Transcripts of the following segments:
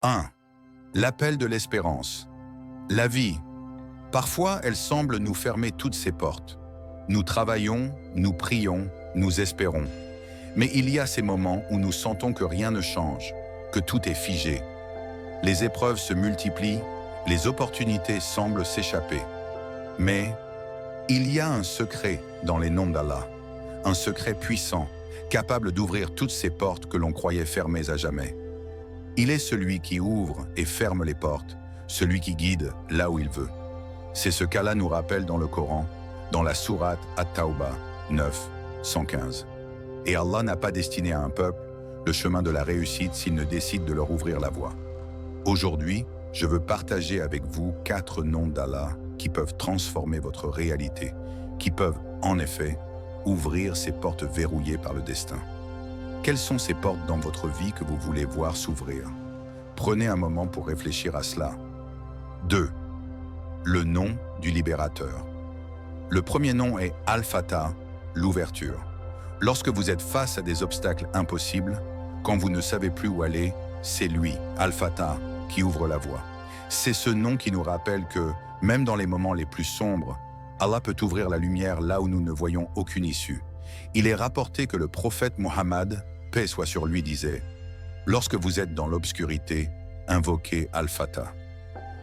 1. L'appel de l'espérance. La vie. Parfois, elle semble nous fermer toutes ses portes. Nous travaillons, nous prions, nous espérons. Mais il y a ces moments où nous sentons que rien ne change, que tout est figé. Les épreuves se multiplient, les opportunités semblent s'échapper. Mais il y a un secret dans les noms d'Allah, un secret puissant, capable d'ouvrir toutes ces portes que l'on croyait fermées à jamais. Il est celui qui ouvre et ferme les portes, celui qui guide là où il veut. C'est ce qu'Allah nous rappelle dans le Coran, dans la sourate At-Tawbah 9, 115. Et Allah n'a pas destiné à un peuple le chemin de la réussite s'il ne décide de leur ouvrir la voie. Aujourd'hui, je veux partager avec vous 4 noms d'Allah qui peuvent transformer votre réalité, qui peuvent, en effet, ouvrir ces portes verrouillées par le destin. Quelles sont ces portes dans votre vie que vous voulez voir s'ouvrir? Prenez un moment pour réfléchir à cela. 2. Le nom du libérateur. Le premier nom est Al-Fatah, l'ouverture. Lorsque vous êtes face à des obstacles impossibles, quand vous ne savez plus où aller, c'est lui, Al-Fatah, qui ouvre la voie. C'est ce nom qui nous rappelle que, même dans les moments les plus sombres, Allah peut ouvrir la lumière là où nous ne voyons aucune issue. Il est rapporté que le prophète Mohammed, paix soit sur lui, disait « Lorsque vous êtes dans l'obscurité, invoquez Al-Fatah ».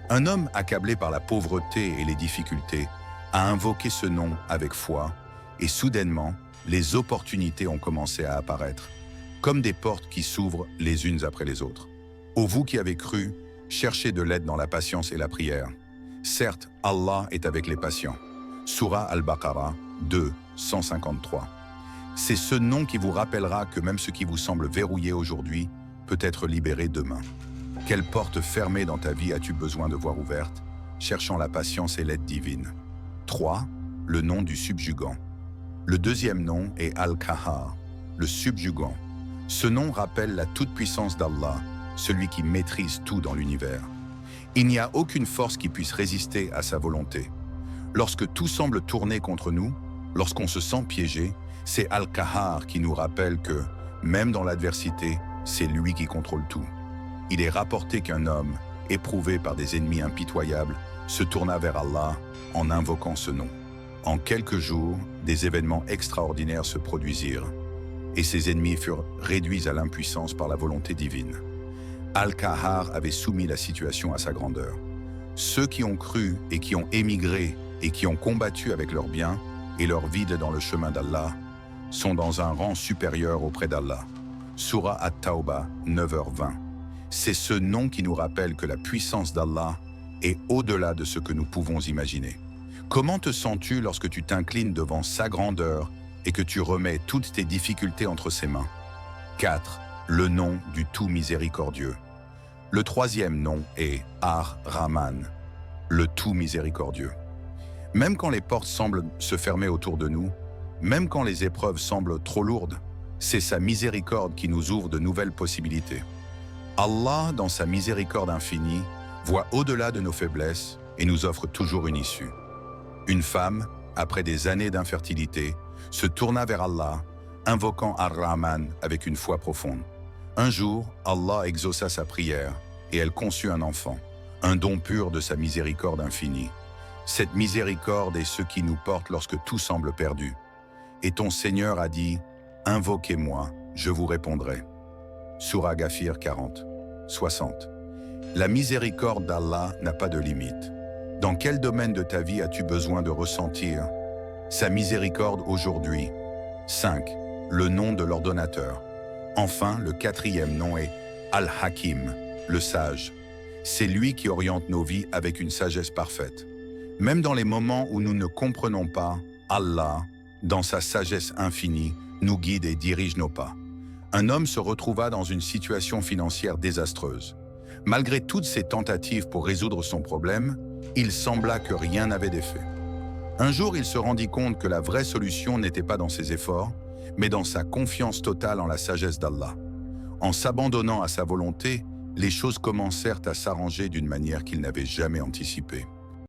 Un homme accablé par la pauvreté et les difficultés a invoqué ce nom avec foi, et soudainement, les opportunités ont commencé à apparaître, comme des portes qui s'ouvrent les unes après les autres. Ô vous qui avez cru, cherchez de l'aide dans la patience et la prière. Certes, Allah est avec les patients. Surah Al-Baqarah 2, 153. C'est ce nom qui vous rappellera que même ce qui vous semble verrouillé aujourd'hui peut être libéré demain. Quelle porte fermée dans ta vie as-tu besoin de voir ouverte, cherchant la patience et l'aide divine? 3. Le nom du subjugant. Le deuxième nom est Al-Qahhar, le subjugant. Ce nom rappelle la toute-puissance d'Allah, celui qui maîtrise tout dans l'univers. Il n'y a aucune force qui puisse résister à sa volonté. Lorsque tout semble tourner contre nous, lorsqu'on se sent piégé, c'est Al-Qahhar qui nous rappelle que, même dans l'adversité, c'est lui qui contrôle tout. Il est rapporté qu'un homme, éprouvé par des ennemis impitoyables, se tourna vers Allah en invoquant ce nom. En quelques jours, des événements extraordinaires se produisirent, et ses ennemis furent réduits à l'impuissance par la volonté divine. Al-Qahhar avait soumis la situation à sa grandeur. Ceux qui ont cru et qui ont émigré et qui ont combattu avec leurs biens et leur vide dans le chemin d'Allah sont dans un rang supérieur auprès d'Allah. Surah At-Tawbah 9h20. C'est ce nom qui nous rappelle que la puissance d'Allah est au-delà de ce que nous pouvons imaginer. Comment te sens-tu lorsque tu t'inclines devant sa grandeur et que tu remets toutes tes difficultés entre ses mains? 4. Le nom du tout miséricordieux. Le troisième nom est Ar-Rahman, le tout miséricordieux. Même quand les portes semblent se fermer autour de nous, même quand les épreuves semblent trop lourdes, c'est sa miséricorde qui nous ouvre de nouvelles possibilités. Allah, dans sa miséricorde infinie, voit au-delà de nos faiblesses et nous offre toujours une issue. Une femme, après des années d'infertilité, se tourna vers Allah, invoquant Ar-Rahman avec une foi profonde. Un jour, Allah exauça sa prière et elle conçut un enfant, un don pur de sa miséricorde infinie. Cette miséricorde est ce qui nous porte lorsque tout semble perdu. Et ton Seigneur a dit « Invoquez-moi, je vous répondrai ». Surah Ghafir 40, 60. La miséricorde d'Allah n'a pas de limite. Dans quel domaine de ta vie as-tu besoin de ressentir sa miséricorde aujourd'hui? 5. Le nom de l'ordonnateur. Enfin, le quatrième nom est Al-Hakim, le sage. C'est lui qui oriente nos vies avec une sagesse parfaite. Même dans les moments où nous ne comprenons pas, Allah, dans sa sagesse infinie, nous guide et dirige nos pas. Un homme se retrouva dans une situation financière désastreuse. Malgré toutes ses tentatives pour résoudre son problème, il sembla que rien n'avait d'effet. Un jour, il se rendit compte que la vraie solution n'était pas dans ses efforts, mais dans sa confiance totale en la sagesse d'Allah. En s'abandonnant à sa volonté, les choses commencèrent à s'arranger d'une manière qu'il n'avait jamais anticipée.